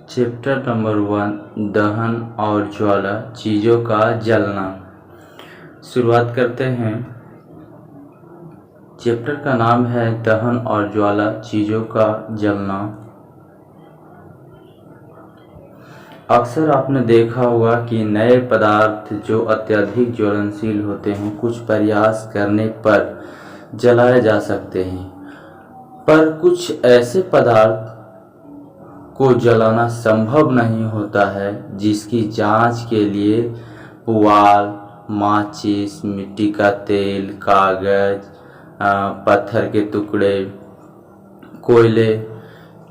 Chapter number 1 दहन और ज्वाला चीज़ों का जलना। शुरुआत करते हैं। चैप्टर का नाम है दहन और ज्वाला चीज़ों का जलना। अक्सर आपने देखा होगा कि नए पदार्थ जो अत्यधिक ज्वलनशील होते हैं कुछ प्रयास करने पर जलाए जा सकते हैं, पर कुछ ऐसे पदार्थ को जलाना संभव नहीं होता है जिसकी जांच के लिए पुआल, माचिस, मिट्टी का तेल, कागज, पत्थर के टुकड़े, कोयले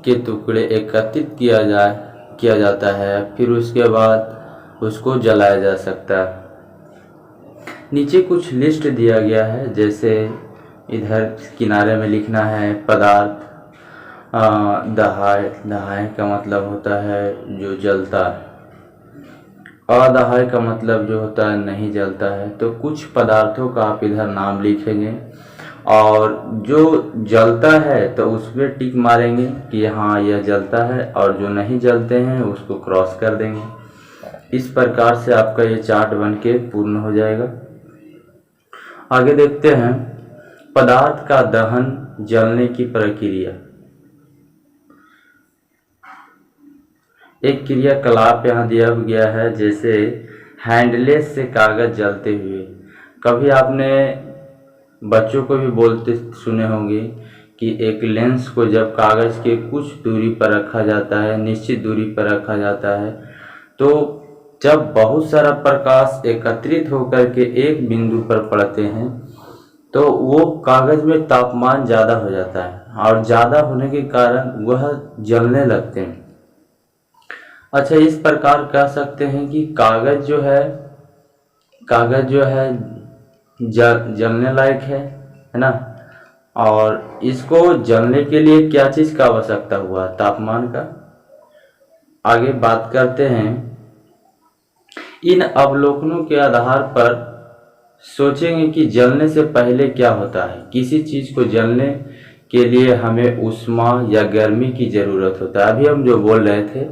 के टुकड़े एकत्रित किया जाता है, फिर उसके बाद उसको जलाया जा सकता है। नीचे कुछ लिस्ट दिया गया है, जैसे इधर किनारे में लिखना है पदार्थ। दहाय का मतलब होता है जो जलता है। अदहाय का मतलब जो होता है नहीं जलता है। तो कुछ पदार्थों का आप इधर नाम लिखेंगे और जो जलता है तो उस पर टिक मारेंगे कि हाँ यह जलता है, और जो नहीं जलते हैं उसको क्रॉस कर देंगे। इस प्रकार से आपका ये चार्ट बन के पूर्ण हो जाएगा। आगे देखते हैं पदार्थ का दहन, जलने की प्रक्रिया। एक क्रियाकलाप यहाँ दिया गया है, जैसे हैंडलेस से कागज जलते हुए। कभी आपने बच्चों को भी बोलते सुने होंगे कि एक लेंस को जब कागज के कुछ दूरी पर रखा जाता है, निश्चित दूरी पर रखा जाता है, तो जब बहुत सारा प्रकाश एकत्रित होकर के एक बिंदु पर पड़ते हैं तो वो कागज में तापमान ज़्यादा हो जाता है और ज़्यादा होने के कारण वह जलने लगते हैं। अच्छा, इस प्रकार कह सकते हैं कि कागज जो है जलने लायक है ना। और इसको जलने के लिए क्या चीज़ का आवश्यकता हुआ? तापमान का। आगे बात करते हैं। इन अवलोकनों के आधार पर सोचेंगे कि जलने से पहले क्या होता है। किसी चीज़ को जलने के लिए हमें ऊष्मा या गर्मी की ज़रूरत होता है। अभी हम जो बोल रहे थे,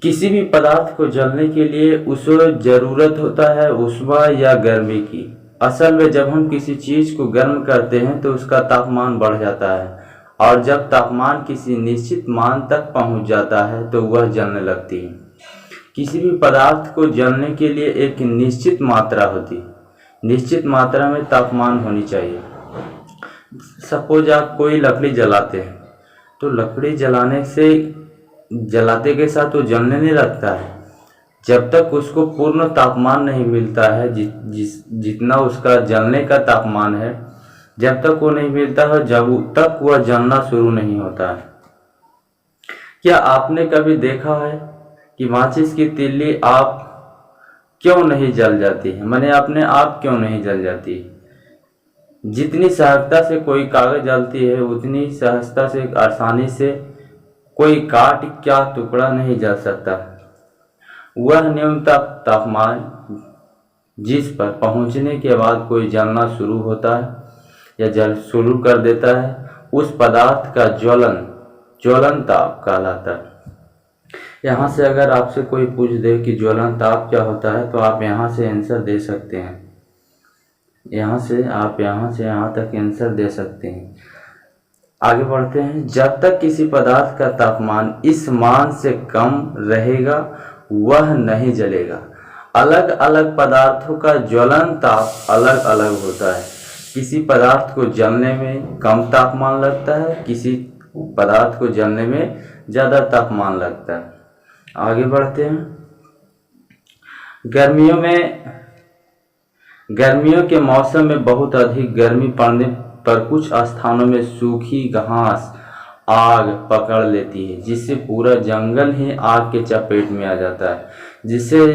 किसी भी पदार्थ को जलने के लिए उसको ज़रूरत होता है ऊष्मा या गर्मी की। असल में जब हम किसी चीज़ को गर्म करते हैं तो उसका तापमान बढ़ जाता है, और जब तापमान किसी निश्चित मान तक पहुंच जाता है तो वह जलने लगती है। किसी भी पदार्थ को जलने के लिए एक निश्चित मात्रा होती है, निश्चित मात्रा में तापमान होनी चाहिए। सपोज आप कोई लकड़ी जलाते हैं तो लकड़ी जलाते के साथ वो जलने नहीं लगता है जब तक उसको पूर्ण तापमान नहीं मिलता है। जितना उसका जलने का तापमान है, जब तक वो नहीं मिलता है जब तक वह जलना शुरू नहीं होता है। क्या आपने कभी देखा है कि माचिस की तीली आप क्यों नहीं जल जाती है? माने अपने आप क्यों नहीं जल जाती है? जितनी सहजता से कोई कागज जलती है उतनी सहजता से आसानी से कोई काट क्या टुकड़ा नहीं जल सकता। वह न्यूनतम तापमान जिस पर पहुंचने के बाद कोई जलना शुरू होता है या जल शुरू कर देता है, उस पदार्थ का ज्वलन ताप कहलाता है। यहाँ से अगर आपसे कोई पूछ दे कि ज्वलन ताप क्या होता है तो आप यहाँ से आंसर दे सकते हैं। यहाँ से यहाँ तक आंसर दे सकते हैं। आगे बढ़ते हैं। जब तक किसी पदार्थ का तापमान इस मान से कम रहेगा वह नहीं जलेगा। अलग अलग पदार्थों का ज्वलन ताप अलग अलग होता है। किसी पदार्थ को जलने में कम तापमान लगता है, किसी पदार्थ को जलने में ज़्यादा तापमान लगता है। आगे बढ़ते हैं। गर्मियों के मौसम में बहुत अधिक गर्मी पड़ने पर कुछ स्थानों में सूखी घास आग पकड़ लेती है, जिससे पूरा जंगल ही आग के चपेट में आ जाता है, जिसे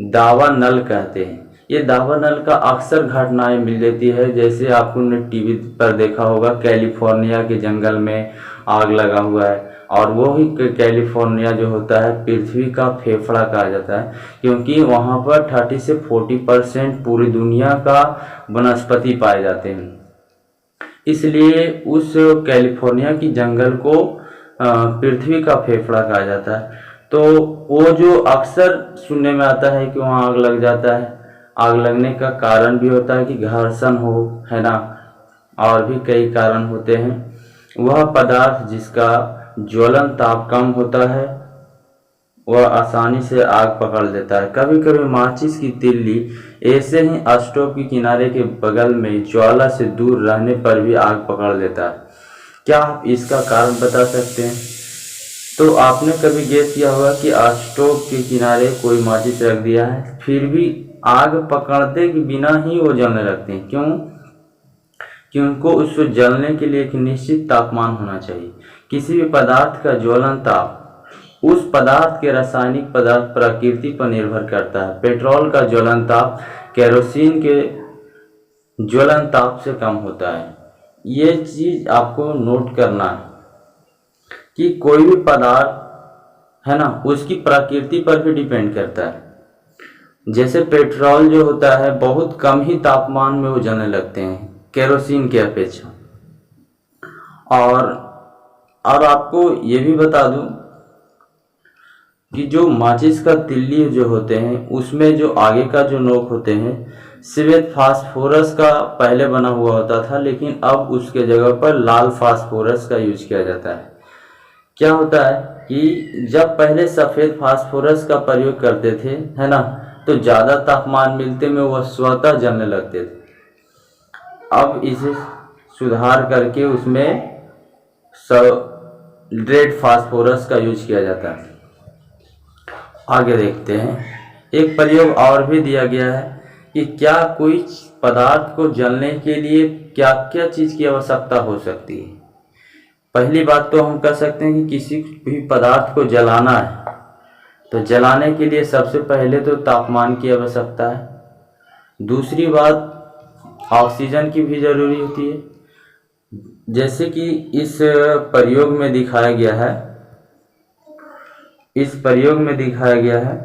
दावानल कहते हैं। ये दावानल का अक्सर घटनाएं मिल जाती है, जैसे आपने टीवी पर देखा होगा कैलिफोर्निया के जंगल में आग लगा हुआ है, और वो ही कैलिफोर्निया जो होता है पृथ्वी का फेफड़ा कहा जाता है, क्योंकि वहाँ पर 30 से 40% पूरी दुनिया का वनस्पति पाए जाते हैं। इसलिए उस कैलिफोर्निया की जंगल को पृथ्वी का फेफड़ा कहा जाता है। तो वो जो अक्सर सुनने में आता है कि वहाँ आग लग जाता है, आग लगने का कारण भी होता है कि घर्षण हो, है ना, और भी कई कारण होते हैं। वह पदार्थ जिसका ज्वलन ताप कम होता है वह आसानी से आग पकड़ लेता है। कभी कभी माचिस की तिल्ली ऐसे ही स्टोव के किनारे के बगल में ज्वाला से दूर रहने पर भी आग पकड़ लेता है। क्या आप इसका कारण बता सकते हैं? तो आपने कभी गेस किया होगा कि स्टोव के किनारे कोई माचिस रख दिया है, फिर भी आग पकड़ते के बिना ही वो जलने लगते हैं। क्यों? क्योंकि उसको जलने के लिए एक निश्चित तापमान होना चाहिए। किसी भी पदार्थ का ज्वलन ताप उस पदार्थ के रासायनिक पदार्थ प्रकृति पर निर्भर करता है। पेट्रोल का ज्वलन ताप केरोसिन के ज्वलन ताप से कम होता है। ये चीज आपको नोट करना है कि कोई भी पदार्थ है ना, उसकी प्रकृति पर भी डिपेंड करता है। जैसे पेट्रोल जो होता है बहुत कम ही तापमान में वो जलने लगते हैं केरोसिन के अपेक्षा। और आपको ये भी बता दूं कि जो माचिस का तिल्ली जो होते हैं उसमें जो आगे का जो नोक होते हैं श्वेत फास्फोरस का पहले बना हुआ होता था, लेकिन अब उसके जगह पर लाल फास्फोरस का यूज किया जाता है। क्या होता है कि जब पहले सफ़ेद फास्फोरस का प्रयोग करते थे, है ना, तो ज़्यादा तापमान मिलते में वह स्वतः जलने लगते थे। अब इसे सुधार करके उसमें रेड फास्फोरस का यूज किया जाता है। आगे देखते हैं, एक प्रयोग और भी दिया गया है कि क्या कोई पदार्थ को जलने के लिए क्या क्या चीज़ की आवश्यकता हो सकती है। पहली बात तो हम कह सकते हैं कि किसी भी पदार्थ को जलाना है तो जलाने के लिए सबसे पहले तो तापमान की आवश्यकता है। दूसरी बात ऑक्सीजन की भी जरूरी होती है, जैसे कि इस प्रयोग में दिखाया गया है। इस प्रयोग में दिखाया गया है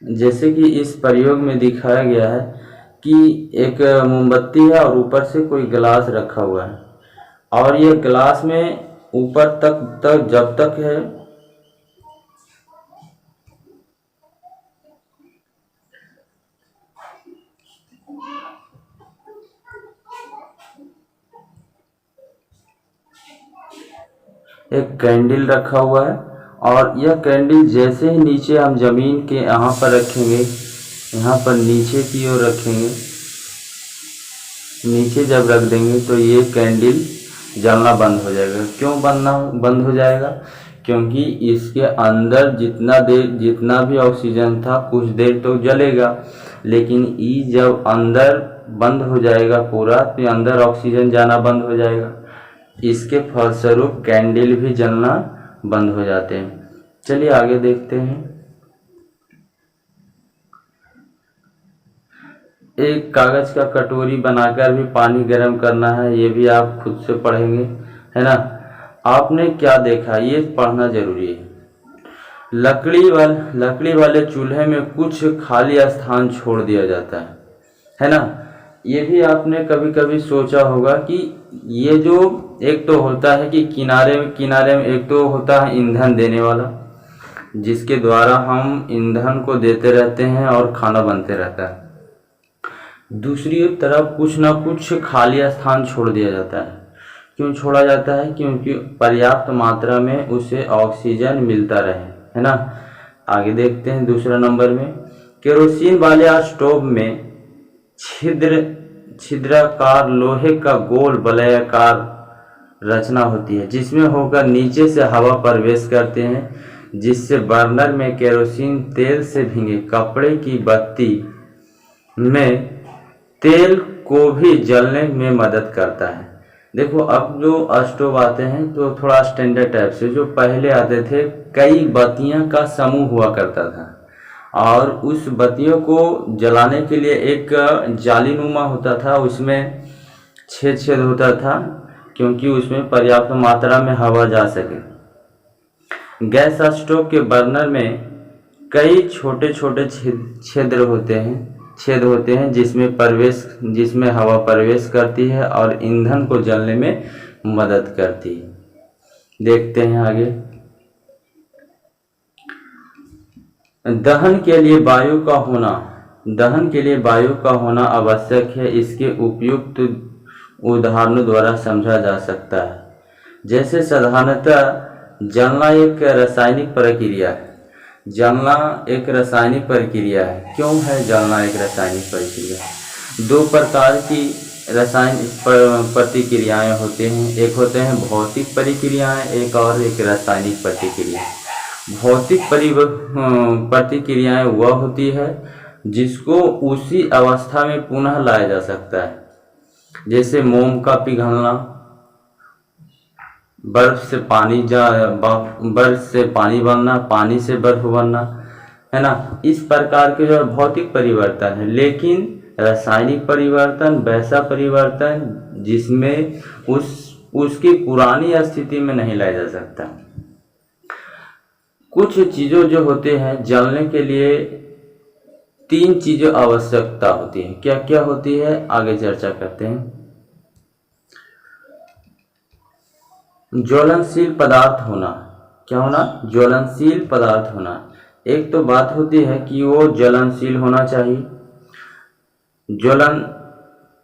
जैसे कि इस प्रयोग में दिखाया गया है कि एक मोमबत्ती है और ऊपर से कोई गिलास रखा हुआ है, और ये गिलास में ऊपर तक जब तक है एक कैंडल रखा हुआ है, और यह कैंडल जैसे ही नीचे हम जमीन के यहाँ पर रखेंगे, यहाँ पर नीचे की ओर रखेंगे, नीचे जब रख देंगे तो ये कैंडल जलना बंद हो जाएगा। क्यों बंद हो जाएगा? क्योंकि इसके अंदर जितना भी ऑक्सीजन था कुछ देर तो जलेगा, लेकिन ये जब अंदर बंद हो जाएगा पूरा तो अंदर ऑक्सीजन जाना बंद हो जाएगा। इसके फलस्वरूप कैंडल भी जलना बंद हो जाते हैं। चलिए आगे देखते हैं। एक कागज का कटोरी बनाकर भी पानी गर्म करना है, ये भी आप खुद से पढ़ेंगे, है ना। आपने क्या देखा ये पढ़ना जरूरी है। लकड़ी वाले चूल्हे में कुछ खाली स्थान छोड़ दिया जाता है ना। ये भी आपने कभी कभी सोचा होगा कि ये जो एक तो होता है कि किनारे में एक तो होता है ईंधन देने वाला, जिसके द्वारा हम ईंधन को देते रहते हैं और खाना बनते रहता है। दूसरी तरफ कुछ ना कुछ खाली स्थान छोड़ दिया जाता है। क्यों छोड़ा जाता है? क्योंकि पर्याप्त मात्रा में उसे ऑक्सीजन मिलता रहे, है ना। आगे देखते हैं दूसरा नंबर में, केरोसिन वाले स्टोव में छिद्राकार लोहे का गोल वलयाकार रचना होती है, जिसमें होकर नीचे से हवा प्रवेश करते हैं, जिससे बर्नर में केरोसिन तेल से भीगे कपड़े की बत्ती में तेल को भी जलने में मदद करता है। देखो अब जो स्टोव आते हैं तो थोड़ा स्टैंडर्ड टाइप से, जो पहले आते थे कई बत्तियां का समूह हुआ करता था, और उस बत्तियों को जलाने के लिए एक जालीनुमा होता था, उसमें छेद होता था क्योंकि उसमें पर्याप्त मात्रा में हवा जा सके। गैस स्टोव के बर्नर में कई छोटे छोटे छेद होते हैं जिसमें हवा प्रवेश करती है और ईंधन को जलने में मदद करती है। देखते हैं आगे। दहन के लिए वायु का होना आवश्यक है। इसके उपयुक्त उदाहरणों द्वारा समझा जा सकता है। जैसे साधारणतः जलना एक रासायनिक प्रक्रिया है। क्यों है जलना एक रासायनिक प्रक्रिया? दो प्रकार की रासायनिक प्रतिक्रियाएं होते हैं। एक होते हैं भौतिक प्रतिक्रियाएं, एक रासायनिक प्रतिक्रिया। भौतिक प्रतिक्रियाएं वह होती है जिसको उसी अवस्था में पुनः लाया जा सकता है। जैसे मोम का पिघलना, बर्फ से पानी बनना, पानी से बर्फ बनना, है ना। इस प्रकार के जो भौतिक परिवर्तन है। लेकिन रासायनिक परिवर्तन वैसा परिवर्तन जिसमें उसकी पुरानी स्थिति में नहीं लाया जा सकता। कुछ चीज़ों जो होते हैं जलने के लिए 3 चीज़ों आवश्यकता होती है। क्या क्या होती है आगे चर्चा करते हैं। ज्वलनशील पदार्थ होना। क्या होना? ज्वलनशील पदार्थ होना। एक तो बात होती है कि वो ज्वलनशील होना चाहिए। ज्वलन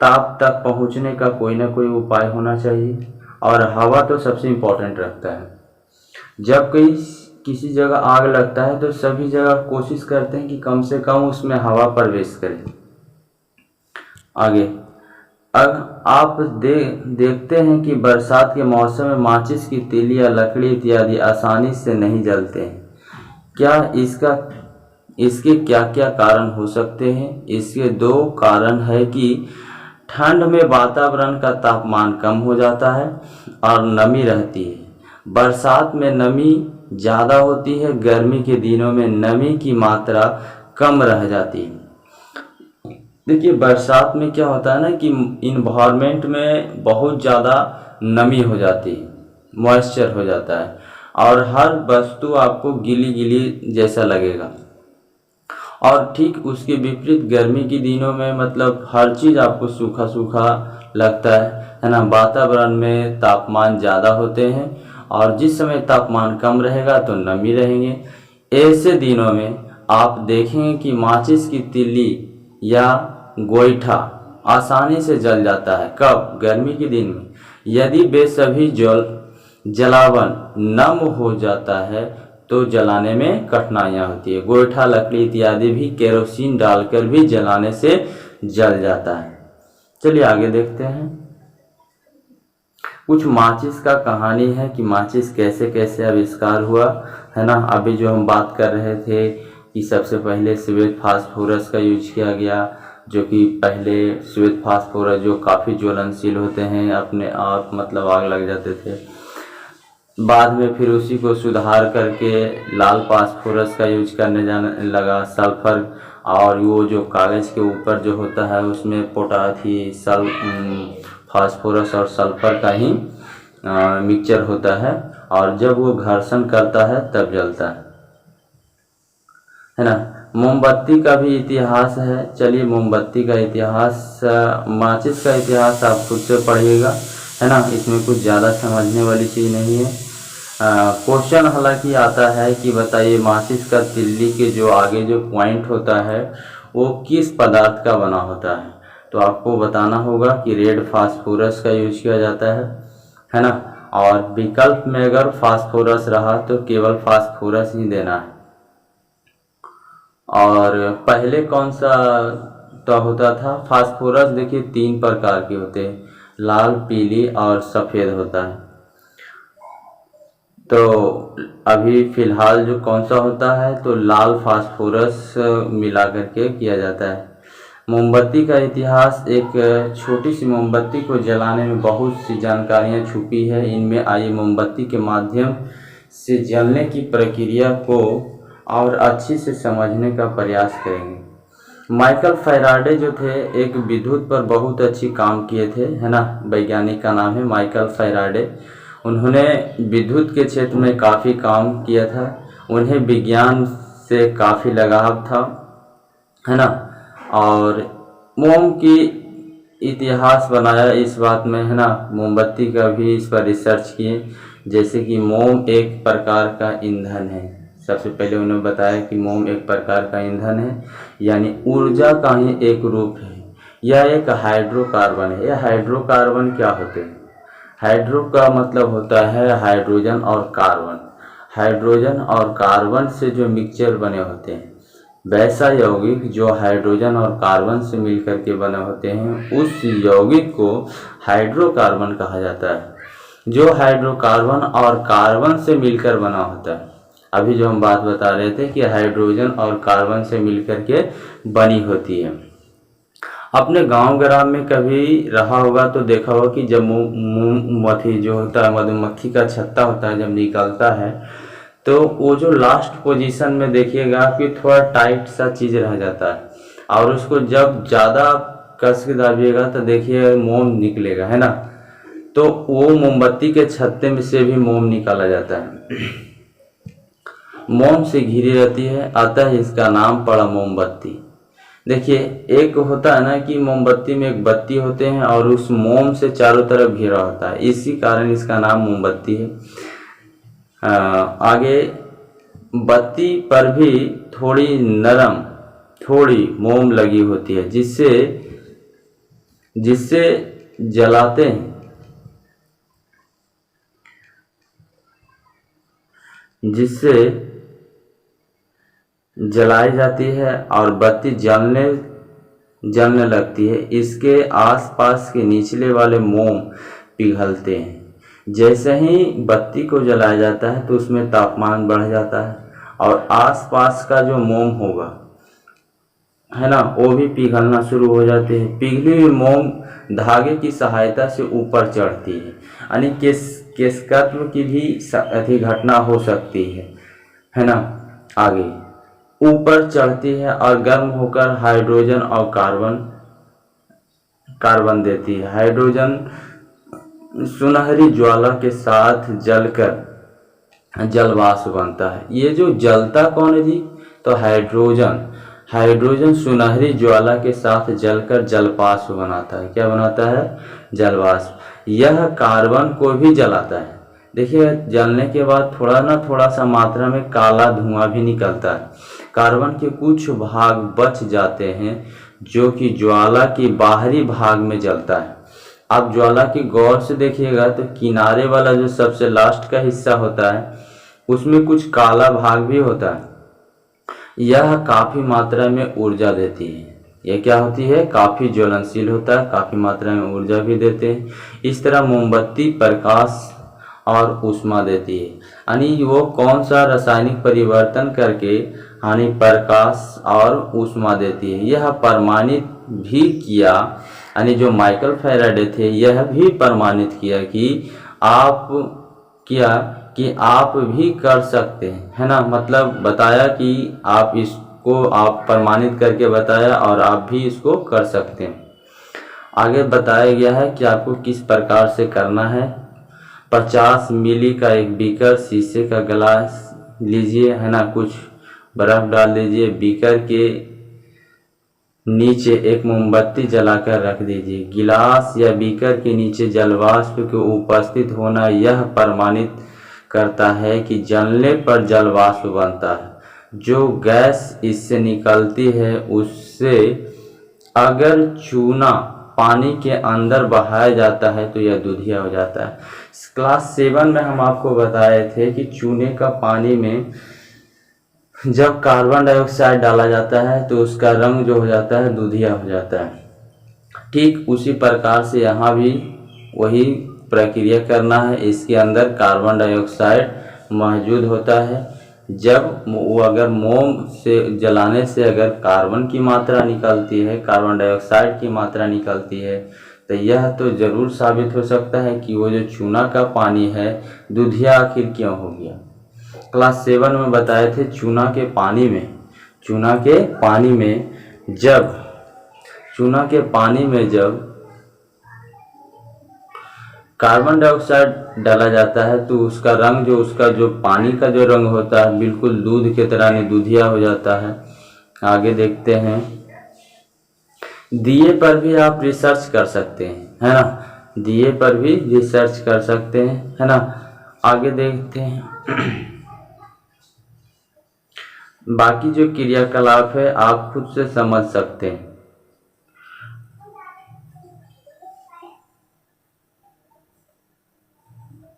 ताप तक पहुंचने का कोई ना कोई उपाय होना चाहिए। और हवा तो सबसे इम्पोर्टेंट रखता है। जब किसी जगह आग लगता है तो सभी जगह कोशिश करते हैं कि कम से कम उसमें हवा प्रवेश करे। आगे अब आप देखते हैं कि बरसात के मौसम में माचिस की तीली या लकड़ी इत्यादि आसानी से नहीं जलते हैं। क्या इसके क्या क्या कारण हो सकते हैं? इसके 2 कारण है कि ठंड में वातावरण का तापमान कम हो जाता है और नमी रहती है। बरसात में नमी ज़्यादा होती है, गर्मी के दिनों में नमी की मात्रा कम रह जाती है। देखिए बरसात में क्या होता है ना कि इन्वायरमेंट में बहुत ज़्यादा नमी हो जाती है, मॉइस्चर हो जाता है और हर वस्तु आपको गीली गीली जैसा लगेगा। और ठीक उसके विपरीत गर्मी के दिनों में मतलब हर चीज़ आपको सूखा सूखा लगता है ना। वातावरण में तापमान ज़्यादा होते हैं और जिस समय तापमान कम रहेगा तो नमी रहेंगे। ऐसे दिनों में आप देखेंगे कि माचिस की तीली या गोईठा आसानी से जल जाता है। कब? गर्मी के दिन में। यदि वे सभी जलावन नम हो जाता है तो जलाने में कठिनाइयाँ होती है। गोईठा, लकड़ी इत्यादि भी केरोसिन डालकर भी जलाने से जल जाता है। चलिए आगे देखते हैं। कुछ माचिस का कहानी है कि माचिस कैसे कैसे आविष्कार हुआ, है ना। अभी जो हम बात कर रहे थे कि सबसे पहले श्वेत फास्फोरस का यूज किया गया, जो कि पहले श्वेत फास्फोरस जो काफ़ी ज्वलनशील होते हैं, अपने आप मतलब आग लग जाते थे। बाद में फिर उसी को सुधार करके लाल फास्फोरस का यूज करने जाने लगा, सल्फर। और वो जो कागज़ के ऊपर जो होता है उसमें फास्फोरस और सल्फर का ही मिक्सचर होता है और जब वो घर्षण करता है तब जलता है ना। मोमबत्ती का भी इतिहास है। चलिए मोमबत्ती का इतिहास, माचिस का इतिहास आप खुद से पढ़िएगा, है ना। इसमें कुछ ज़्यादा समझने वाली चीज़ नहीं है। क्वेश्चन हालांकि आता है कि बताइए माचिस का तिल्ली के जो आगे जो पॉइंट होता है वो किस पदार्थ का बना होता है। तो आपको बताना होगा कि रेड फास्फोरस का यूज किया जाता है ना। और विकल्प में अगर फास्फोरस रहा तो केवल फास्फोरस ही देना है। और पहले कौन सा तो होता था फास्फोरस? देखिए 3 प्रकार के होते हैं, लाल, पीली और सफ़ेद होता है। तो अभी फ़िलहाल जो कौन सा होता है तो लाल फास्फोरस मिला करके किया जाता है। मोमबत्ती का इतिहास, एक छोटी सी मोमबत्ती को जलाने में बहुत सी जानकारियाँ छुपी है। इनमें आइए मोमबत्ती के माध्यम से जलने की प्रक्रिया को और अच्छी से समझने का प्रयास करेंगे। माइकल फैराडे जो थे एक विद्युत पर बहुत अच्छी काम किए थे, है ना। वैज्ञानिक का नाम है माइकल फैराडे। उन्होंने विद्युत के क्षेत्र में काफ़ी काम किया था। उन्हें विज्ञान से काफ़ी लगाव था, है ना। और मोम की इतिहास बनाया इस बात में, है ना। मोमबत्ती का भी इस पर रिसर्च किए, जैसे कि मोम एक प्रकार का ईंधन है। सबसे पहले उन्होंने बताया कि मोम एक प्रकार का ईंधन है, यानी ऊर्जा का ही एक रूप है। यह एक हाइड्रोकार्बन है। यह हाइड्रोकार्बन क्या होते हैं? हाइड्रो का मतलब होता है हाइड्रोजन और कार्बन। हाइड्रोजन और कार्बन से जो मिक्सचर बने होते हैं, वैसा यौगिक जो हाइड्रोजन और कार्बन से मिलकर के बने होते हैं, उस यौगिक को हाइड्रोकार्बन कहा जाता है। जो हाइड्रोकार्बन और कार्बन से मिलकर बना होता है, अभी जो हम बात बता रहे थे कि हाइड्रोजन और कार्बन से मिलकर के बनी होती है। अपने गांव ग्राम में कभी रहा होगा तो देखा होगा कि जब मोमबत्ती जो होता है, मधुमक्खी का छत्ता होता है, जब निकलता है तो वो जो लास्ट पोजीशन में देखिएगा कि थोड़ा टाइट सा चीज़ रह जाता है, और उसको जब ज़्यादा कस के दाबिएगा तो देखिए मोम निकलेगा, है ना। तो वो मोमबत्ती के छत्ते में से भी मोम निकाला जाता है। मोम से घिरी रहती है, अतः इसका नाम पड़ा मोमबत्ती। देखिए, एक होता है ना कि मोमबत्ती में एक बत्ती होते हैं और उस मोम से चारों तरफ घिरा होता है, इसी कारण इसका नाम मोमबत्ती है। आगे, बत्ती पर भी थोड़ी नरम थोड़ी मोम लगी होती है, जिससे जलाते हैं जिससे जलाई जाती है और बत्ती जलने लगती है। इसके आसपास के निचले वाले मोम पिघलते हैं। जैसे ही बत्ती को जलाया जाता है तो उसमें तापमान बढ़ जाता है और आसपास का जो मोम होगा, है ना, वो भी पिघलना शुरू हो जाते हैं। पिघली हुई मोम धागे की सहायता से ऊपर चढ़ती है, यानी केशकत्व की भी अति घटना हो सकती है ना। आगे ऊपर चढ़ती है और गर्म होकर हाइड्रोजन और कार्बन देती है। हाइड्रोजन सुनहरी ज्वाला के साथ जलकर जलवाष्प बनता है। ये जो जलता कौन है जी? तो हाइड्रोजन सुनहरी ज्वाला के साथ जलकर जलवाष्प बनाता है। क्या बनाता है? जलवाष्प। यह कार्बन को भी जलाता है। देखिए, जलने के बाद थोड़ा सा मात्रा में काला धुआं भी निकलता है। कार्बन के कुछ भाग बच जाते हैं जो कि ज्वाला के बाहरी भाग में जलता है। आप ज्वाला की गौर से देखिएगा तो किनारे वाला जो सबसे लास्ट का हिस्सा होता है, उसमें कुछ काला भाग भी होता है। यह काफी मात्रा में ऊर्जा देती है। यह क्या होती है? काफी ज्वलनशील होता है, काफी मात्रा में ऊर्जा भी देते हैं। इस तरह मोमबत्ती प्रकाश और ऊष्मा देती है। यानी वो कौन सा रासायनिक परिवर्तन करके यानी प्रकाश और ऊष्मा देती है। यह प्रमाणित भी किया, यानी जो माइकल फैराडे थे, यह भी प्रमाणित किया कि आप भी कर सकते हैं, है ना। मतलब बताया कि आप इसको आप प्रमाणित करके बताया और आप भी इसको कर सकते हैं। आगे बताया गया है कि आपको किस प्रकार से करना है। 50 मिली का एक बीकर, शीशे का गिलास लीजिए, है ना, कुछ बर्फ डाल दीजिए। बीकर के नीचे एक मोमबत्ती जलाकर रख दीजिए। गिलास या बीकर के नीचे जलवाष्प के उपस्थित होना यह प्रमाणित करता है कि जलने पर जलवाष्प बनता है। जो गैस इससे निकलती है उससे अगर चूना पानी के अंदर बहाया जाता है तो यह दूधिया हो जाता है। क्लास 7 में हम आपको बताए थे कि चूने का पानी में जब कार्बन डाइऑक्साइड डाला जाता है तो उसका रंग जो हो जाता है दूधिया हो जाता है। ठीक उसी प्रकार से यहाँ भी वही प्रक्रिया करना है। इसके अंदर कार्बन डाइऑक्साइड मौजूद होता है। जब वो अगर मोम से जलाने से अगर कार्बन की मात्रा निकलती है, कार्बन डाइऑक्साइड की मात्रा निकलती है, तो यह तो ज़रूर साबित हो सकता है कि वो जो चूना का पानी है दूधिया आखिर क्यों हो गया। क्लास 7 में बताए थे चूना के पानी में जब कार्बन डाइऑक्साइड डाला जाता है तो उसका रंग उसका जो पानी का जो रंग होता है बिल्कुल दूध के तरह दूधिया हो जाता है। आगे देखते हैं। दिए पर भी आप रिसर्च कर सकते हैं, है ना, दिए पर भी रिसर्च कर सकते हैं, है ना। आगे देखते हैं। बाकी जो क्रियाकलाप है आप खुद से समझ सकते हैं।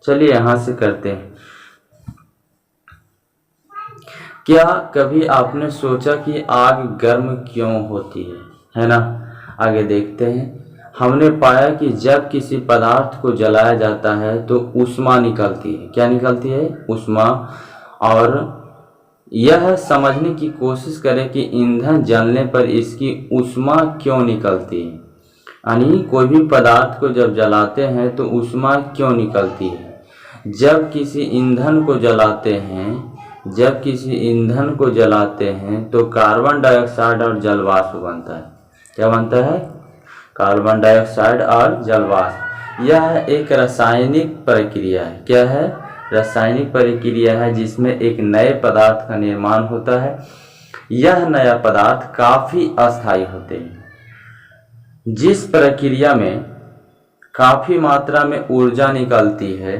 चलिए यहां से करते हैं। क्या कभी आपने सोचा कि आग गर्म क्यों होती है ना। आगे देखते हैं। हमने पाया कि जब किसी पदार्थ को जलाया जाता है तो ऊष्मा निकलती है। क्या निकलती है? ऊष्मा। और यह समझने की कोशिश करें कि ईंधन जलने पर इसकी ऊष्मा क्यों निकलती है। यानी कोई भी पदार्थ को जब जलाते हैं तो ऊष्मा क्यों निकलती है। जब किसी ईंधन को जलाते हैं तो कार्बन डाइऑक्साइड और जलवाष्प बनता है। क्या बनता है? कार्बन डाइऑक्साइड और जलवाष्प। यह एक रासायनिक प्रक्रिया है। क्या है? रासायनिक प्रक्रिया है जिसमें एक नए पदार्थ का निर्माण होता है। यह नया पदार्थ काफी अस्थायी होते हैं। जिस प्रक्रिया में काफी मात्रा में ऊर्जा निकलती है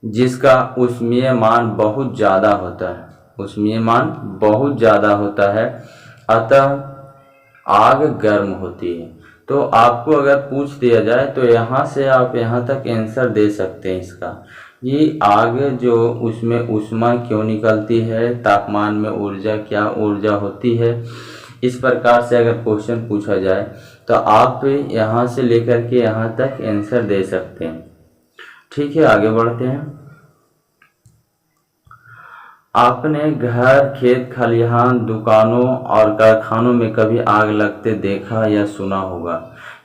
जिसका ऊष्मीय मान बहुत ज़्यादा होता है, अतः आग गर्म होती है। तो आपको अगर पूछ दिया जाए तो यहाँ से आप यहाँ तक आंसर दे सकते हैं इसका, ये आग जो उसमें ऊष्मा क्यों निकलती है, तापमान में क्या ऊर्जा होती है। इस प्रकार से अगर क्वेश्चन पूछा जाए तो आप यहाँ से लेकर के यहाँ तक आंसर दे सकते हैं। ठीक है, आगे बढ़ते हैं। आपने घर, खेत खलिहान, दुकानों और कारखानों में कभी आग लगते देखा या सुना होगा।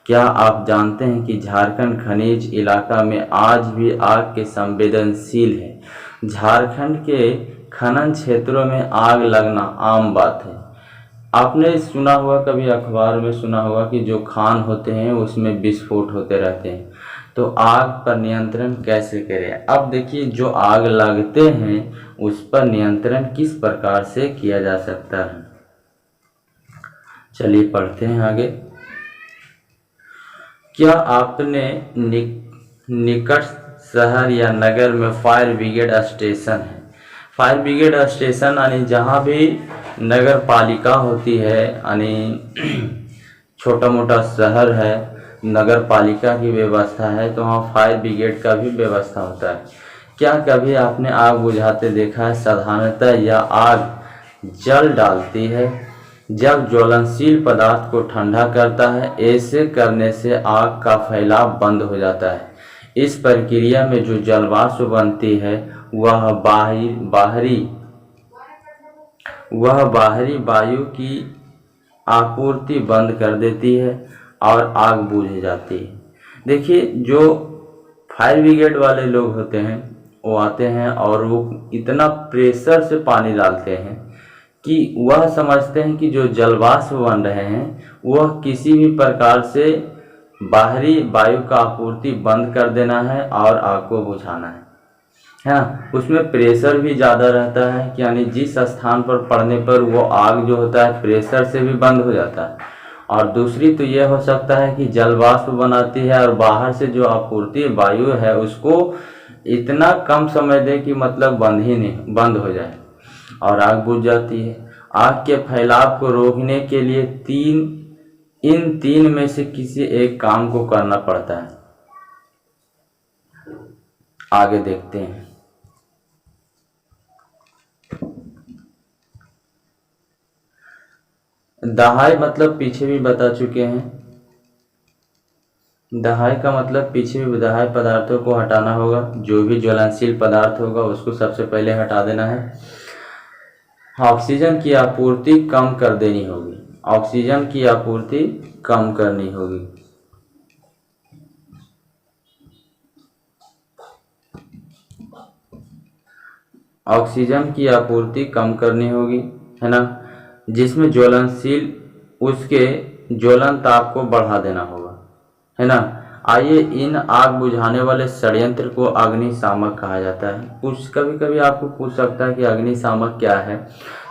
क्या आप जानते हैं कि झारखंड खनिज इलाका में आज भी आग के संवेदनशील है। झारखंड के खनन क्षेत्रों में आग लगना आम बात है। आपने सुना होगा, कभी अखबार में सुना होगा कि जो खान होते हैं उसमें विस्फोट होते रहते हैं। तो आग पर नियंत्रण कैसे करें। अब देखिए, जो आग लगते हैं उस पर नियंत्रण किस प्रकार से किया जा सकता है। चलिए पढ़ते हैं आगे। क्या आपने निकट शहर या नगर में फायर ब्रिगेड स्टेशन है। फायर ब्रिगेड स्टेशन यानी जहाँ भी नगर पालिका होती है, यानी छोटा मोटा शहर है, नगर पालिका की व्यवस्था है, तो वहाँ फायर ब्रिगेड का भी व्यवस्था होता है। क्या कभी आपने आग बुझाते देखा है। साधारणतः यह आग जल डालती है जब ज्वलनशील पदार्थ को ठंडा करता है। ऐसे करने से आग का फैलाव बंद हो जाता है। इस प्रक्रिया में जो जलवाष्प बनती है वह बाहरी वायु की आपूर्ति बंद कर देती है और आग बुझ जाती है। देखिए, जो फायर ब्रिगेड वाले लोग होते हैं वो आते हैं और वो इतना प्रेशर से पानी डालते हैं कि वह समझते हैं कि जो जलवाष्प बन रहे हैं वह किसी भी प्रकार से बाहरी वायु का आपूर्ति बंद कर देना है और आग को बुझाना है ना। उसमें प्रेशर भी ज़्यादा रहता है कि यानी जिस स्थान पर पड़ने पर वो आग जो होता है प्रेशर से भी बंद हो जाता है। और दूसरी तो यह हो सकता है कि जलवाष्प बनाती है और बाहर से जो आपूर्ति वायु है उसको इतना कम समय दे कि मतलब बंद हो जाए और आग बुझ जाती है। आग के फैलाव को रोकने के लिए इन तीन में से किसी एक काम को करना पड़ता है। आगे देखते हैं। दहाई मतलब पीछे भी बता चुके हैं। दहाई का मतलब पीछे भी दहाई पदार्थों को हटाना होगा। जो भी ज्वलनशील पदार्थ होगा उसको सबसे पहले हटा देना है। ऑक्सीजन की आपूर्ति कम कर देनी होगी। ऑक्सीजन की आपूर्ति कम करनी होगी। ऑक्सीजन की आपूर्ति कम करनी होगी, है ना, जिसमें ज्वलनशील उसके ज्वलन ताप को बढ़ा देना होगा, है ना। आइए, इन आग बुझाने वाले षड्यंत्र को अग्निशामक कहा जाता है। कभी कभी आपको पूछ सकता है कि अग्निशामक क्या है।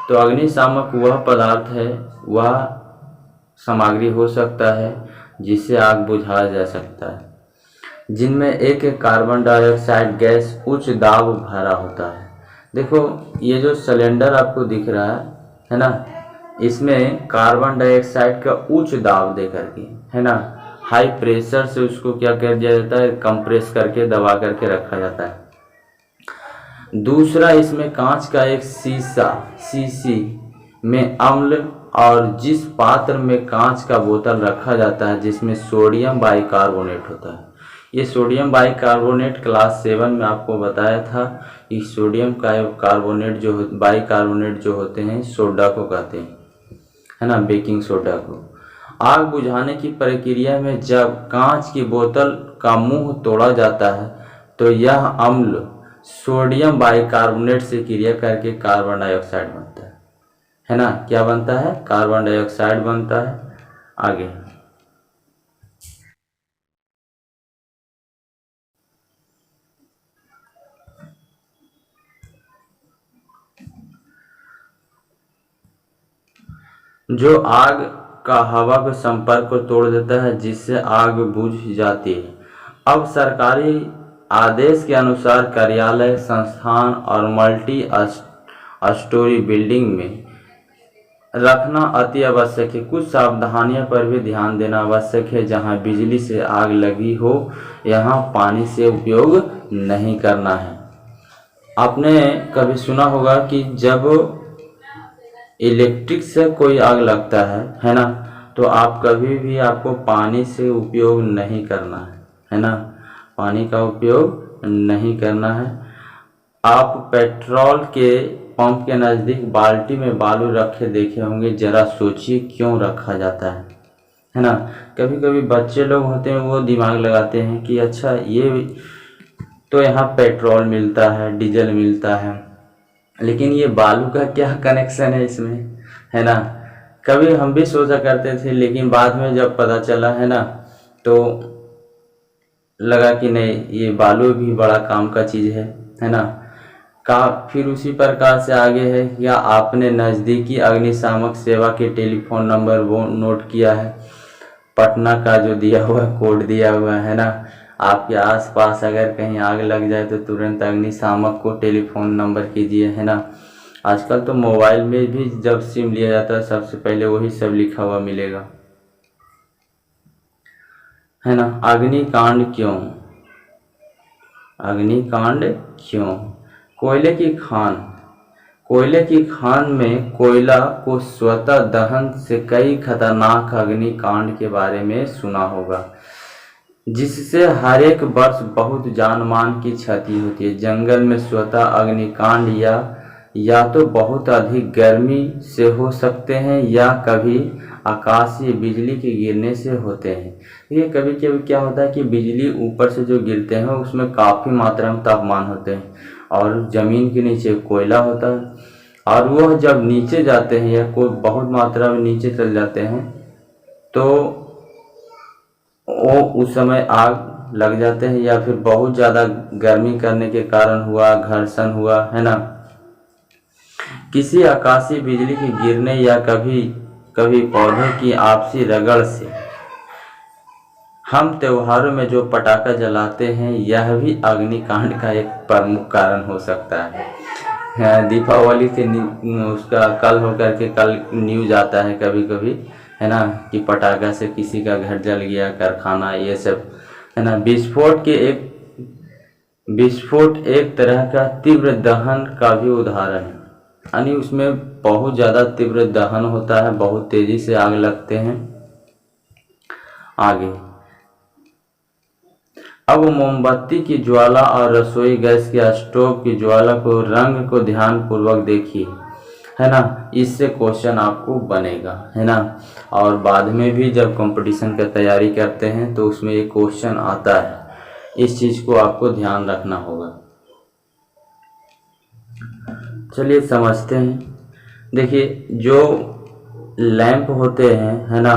तो अग्निशामक वह पदार्थ है, वह सामग्री हो सकता है जिससे आग बुझाया जा सकता है, जिनमें एक एक कार्बन डाइऑक्साइड गैस उच्च दाब भरा होता है। देखो ये जो सिलेंडर आपको दिख रहा है ना, इसमें कार्बन डाइऑक्साइड का उच्च दाब दे करके, है ना, हाई प्रेशर से उसको क्या कर दिया जाता है, कंप्रेस करके दबा करके रखा जाता है। दूसरा, इसमें कांच का एक शीशी में अम्ल, और जिस पात्र में कांच का बोतल रखा जाता है जिसमें सोडियम बाइकार्बोनेट होता है। ये सोडियम बाइकार्बोनेट क्लास 7 में आपको बताया था कि सोडियम कार्बोनेट जो बाइकार्बोनेट जो होते हैं सोडा को कहते हैं, है ना, बेकिंग सोडा को। आग बुझाने की प्रक्रिया में जब कांच की बोतल का मुंह तोड़ा जाता है तो यह अम्ल सोडियम बाइकार्बोनेट से क्रिया करके कार्बन डाइऑक्साइड बनता है ना, क्या बनता है, कार्बन डाइऑक्साइड बनता है। आगे, जो आग का हवा के संपर्क को तोड़ देता है जिससे आग बुझ जाती है। अब सरकारी आदेश के अनुसार कार्यालय, संस्थान और मल्टी स्टोरी बिल्डिंग में रखना अति आवश्यक है। कुछ सावधानियों पर भी ध्यान देना आवश्यक है। जहां बिजली से आग लगी हो यहां पानी से उपयोग नहीं करना है। आपने कभी सुना होगा कि जब इलेक्ट्रिक से कोई आग लगता है ना, तो आप कभी भी आपको पानी से उपयोग नहीं करना है ना, पानी का उपयोग नहीं करना है। आप पेट्रोल के पंप के नज़दीक बाल्टी में बालू रखे देखे होंगे, जरा सोचिए क्यों रखा जाता है ना। कभी कभी बच्चे लोग होते हैं वो दिमाग लगाते हैं कि अच्छा ये तो यहाँ पेट्रोल मिलता है, डीजल मिलता है, लेकिन ये बालू का क्या कनेक्शन है इसमें, है ना। कभी हम भी सोचा करते थे, लेकिन बाद में जब पता चला है ना, तो लगा कि नहीं, ये बालू भी बड़ा काम का चीज़ है ना। फिर उसी प्रकार से आगे है, या आपने नज़दीकी अग्निशामक सेवा के टेलीफोन नंबर वो नोट किया है, पटना का जो दिया हुआ कोड दिया हुआ है ना। आपके आसपास अगर कहीं आग लग जाए तो तुरंत अग्निशामक को टेलीफोन नंबर कीजिए, है ना। आजकल तो मोबाइल में भी जब सिम लिया जाता है सबसे पहले वही सब लिखा हुआ मिलेगा, है ना। अग्निकांड क्यों, अग्निकांड क्यों? कोयले की खान में कोयला को स्वतः दहन से कई खतरनाक अग्निकांड के बारे में सुना होगा, जिससे हर एक वर्ष बहुत जान मान की क्षति होती है। जंगल में स्वतः अग्निकांड या तो बहुत अधिक गर्मी से हो सकते हैं या कभी आकाशीय बिजली के गिरने से होते हैं। ये कभी कभी क्या होता है कि बिजली ऊपर से जो गिरते हैं उसमें काफ़ी मात्रा में तापमान होते हैं और ज़मीन के नीचे कोयला होता है, और वह जब नीचे जाते हैं या कोई बहुत मात्रा में नीचे चल जाते हैं तो वो उस समय आग लग जाते हैं, या फिर बहुत ज़्यादा गर्मी करने के कारण हुआ, घर्षण हुआ, है ना, किसी आकाशीय बिजली के गिरने या कभी कभी पौधे की आपसी रगड़ से। हम त्योहारों में जो पटाखा जलाते हैं यह भी अग्निकांड का एक प्रमुख कारण हो सकता है। दीपावली के उसका कल होकर के कल न्यूज आता है कभी कभी, है ना, कि पटाखा से किसी का घर जल गया, कारखाना, ये सब, है ना। विस्फोट एक तरह का तीव्र दहन का भी उदाहरण है, यानी उसमें बहुत ज़्यादा तीव्र दहन होता है, बहुत तेज़ी से आग लगते हैं। आगे, अब मोमबत्ती की ज्वाला और रसोई गैस के स्टोव की ज्वाला को रंग को ध्यान पूर्वक देखिए, है ना, इससे क्वेश्चन आपको बनेगा, है ना। और बाद में भी जब कंपटीशन का तैयारी करते हैं तो उसमें एक क्वेश्चन आता है, इस चीज़ को आपको ध्यान रखना होगा। चलिए समझते हैं। देखिए, जो लैंप होते हैं, है ना,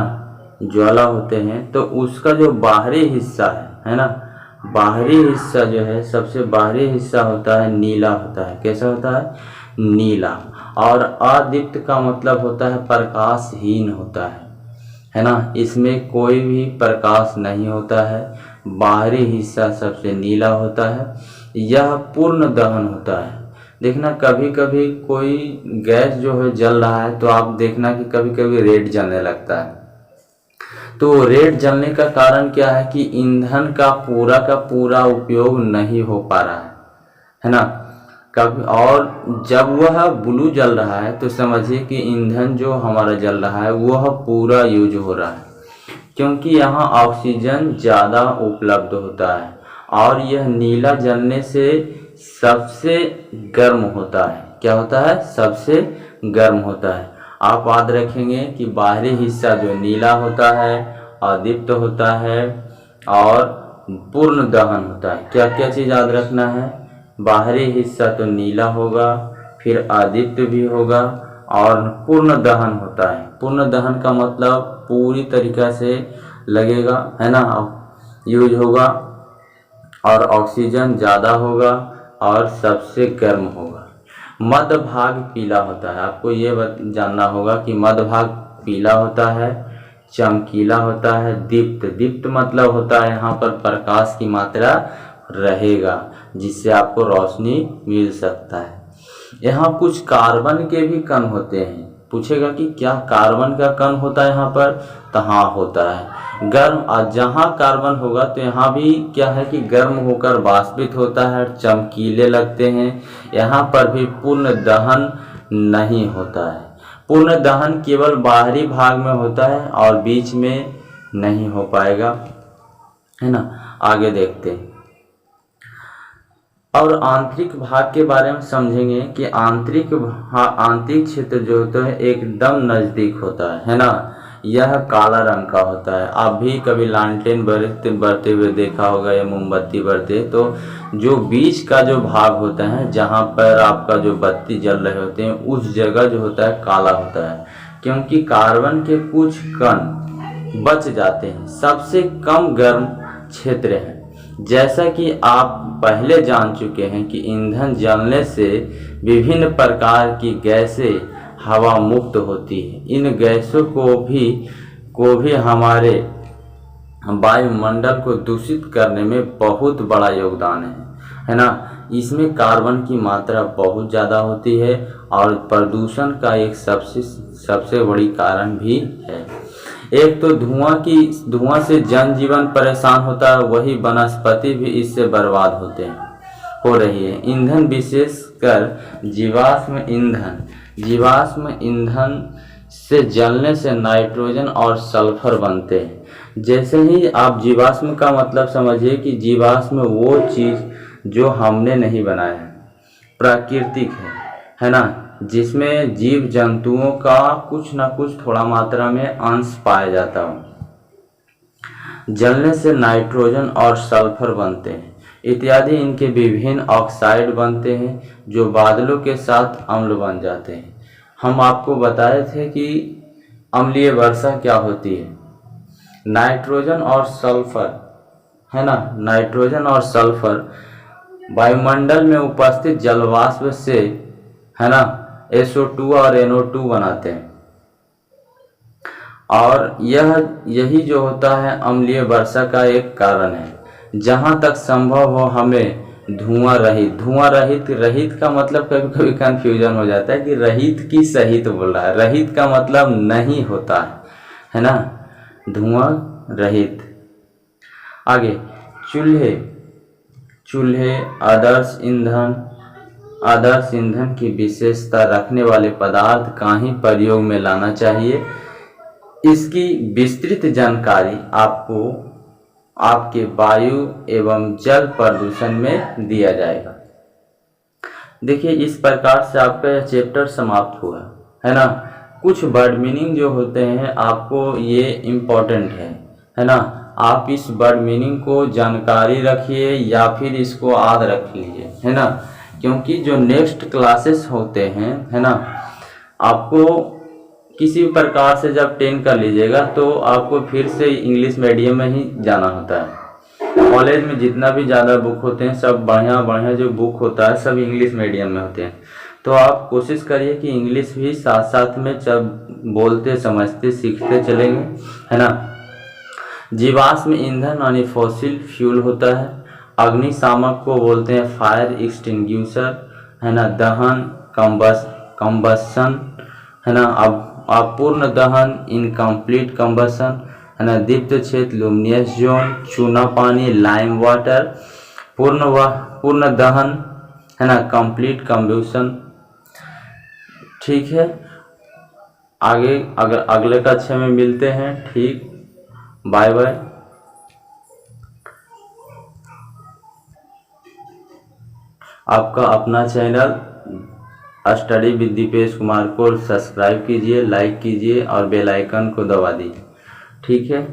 ज्वाला होते हैं, तो उसका जो बाहरी हिस्सा है ना, बाहरी हिस्सा जो है, सबसे बाहरी हिस्सा होता है नीला होता है। कैसा होता है? नीला। और अदीप्त का मतलब होता है प्रकाशहीन होता है ना। इसमें कोई भी प्रकाश नहीं होता है, बाहरी हिस्सा सबसे नीला होता है, यह पूर्ण दहन होता है। देखना कभी कभी कोई गैस जो है जल रहा है तो आप देखना कि कभी कभी रेड जलने लगता है। तो रेड जलने का कारण क्या है कि ईंधन का पूरा उपयोग नहीं हो पा रहा है ना। कभी और जब वह ब्लू जल रहा है तो समझिए कि ईंधन जो हमारा जल रहा है वह पूरा यूज हो रहा है, क्योंकि यहाँ ऑक्सीजन ज़्यादा उपलब्ध होता है और यह नीला जलने से सबसे गर्म होता है। क्या होता है? सबसे गर्म होता है। आप याद रखेंगे कि बाहरी हिस्सा जो नीला होता है, अदीप्त होता है और पूर्ण दहन होता है। क्या क्या चीज़ याद रखना है? बाहरी हिस्सा तो नीला होगा, फिर अदीप्त भी होगा और पूर्ण दहन होता है। पूर्ण दहन का मतलब पूरी तरीक़ा से लगेगा, है ना, यूज होगा और ऑक्सीजन ज़्यादा होगा और सबसे गर्म होगा। मध्य भाग पीला होता है। आपको ये जानना होगा कि मध्य भाग पीला होता है, चमकीला होता है। दीप्त, दीप्त मतलब होता है यहाँ पर प्रकाश की मात्रा रहेगा जिससे आपको रोशनी मिल सकता है। यहाँ कुछ कार्बन के भी कण होते हैं। पूछेगा कि क्या कार्बन का कण होता है यहाँ पर? तो हाँ होता है। गर्म, जहाँ कार्बन होगा तो यहाँ भी क्या है कि गर्म होकर वाष्पित होता है, चमकीले लगते हैं। यहाँ पर भी पूर्ण दहन नहीं होता है। पूर्ण दहन केवल बाहरी भाग में होता है और बीच में नहीं हो पाएगा, है ना। आगे देखते हैं और आंतरिक भाग के बारे में समझेंगे कि आंतरिक क्षेत्र जो होता है एकदम नज़दीक होता है ना। यह काला रंग का होता है। आप भी कभी लालटेन बढ़ते हुए देखा होगा या मोमबत्ती बढ़ते, तो जो बीच का जो भाग होता है जहाँ पर आपका जो बत्ती जल रहे होते हैं उस जगह जो होता है काला होता है, क्योंकि कार्बन के कुछ कण बच जाते हैं। सबसे कम गर्म क्षेत्र है। जैसा कि आप पहले जान चुके हैं कि ईंधन जलने से विभिन्न प्रकार की गैसें हवा मुक्त होती है। इन गैसों को भी हमारे वायुमंडल को दूषित करने में बहुत बड़ा योगदान है ना। इसमें कार्बन की मात्रा बहुत ज़्यादा होती है और प्रदूषण का एक सबसे बड़ी कारण भी है। एक तो धुआं से जनजीवन परेशान होता है, वही वनस्पति भी इससे बर्बाद हो रही है। ईंधन, विशेषकर जीवाश्म ईंधन से जलने से नाइट्रोजन और सल्फर बनते हैं। जैसे ही आप जीवाश्म का मतलब समझिए कि जीवाश्म वो चीज़ जो हमने नहीं बनाया है, प्राकृतिक है ना, जिसमें जीव जंतुओं का कुछ ना कुछ थोड़ा मात्रा में अंश पाया जाता हो। जलने से नाइट्रोजन और सल्फर बनते हैं इत्यादि। इनके विभिन्न ऑक्साइड बनते हैं जो बादलों के साथ अम्ल बन जाते हैं। हम आपको बताए थे कि अम्लीय वर्षा क्या होती है। नाइट्रोजन और सल्फर, है ना, नाइट्रोजन और सल्फर वायुमंडल में उपस्थित जलवाष्प से, है ना, SO2 और NO2 बनाते हैं और यही जो होता है अम्लीय वर्षा का एक कारण है। जहाँ तक संभव हो हमें धुआं रहित का मतलब कभी कभी कंफ्यूजन हो जाता है कि रहित की सहित बोल रहा है। रहित का मतलब नहीं होता है ना, धुआं रहित। आगे चूल्हे आदर्श ईंधन की विशेषता रखने वाले पदार्थ का ही प्रयोग में लाना चाहिए। इसकी विस्तृत जानकारी आपको आपके वायु एवं जल प्रदूषण में दिया जाएगा। देखिए इस प्रकार से आपका चैप्टर समाप्त हुआ, है ना। कुछ वर्ड मीनिंग जो होते हैं आपको ये इम्पोर्टेंट है ना। आप इस वर्ड मीनिंग को जानकारी रखिए या फिर इसको याद रख लीजिए, है ना, क्योंकि जो नेक्स्ट क्लासेस होते हैं, है ना, आपको किसी प्रकार से जब 10 कर लीजिएगा तो आपको फिर से इंग्लिश मीडियम में ही जाना होता है। कॉलेज में जितना भी ज़्यादा बुक होते हैं सब बढ़िया जो बुक होता है सब इंग्लिश मीडियम में होते हैं। तो आप कोशिश करिए कि इंग्लिश भी साथ साथ में जब बोलते समझते सीखते चलेंगे, है ना। जीवाश्म ईंधन यानी फॉसिल फ्यूल होता है। अग्निशामक को बोलते हैं फायर एक्सटिंग्विशर, है ना। दहन कंबसन, है ना। अब अपूर्ण दहन इनकम्प्लीट कंबसन, है ना। दीप्त क्षेत्र लुमिनियस जोन, चूना पानी लाइम वाटर, पूर्ण दहन, है ना। Complete combustion. ठीक है, आगे अगर अगले कक्षा में मिलते हैं। ठीक, बाय बाय। आपका अपना channel study with Deepesh Kumar को सब्सक्राइब कीजिए, लाइक कीजिए और बेल आइकन को दबा दीजिए। ठीक है।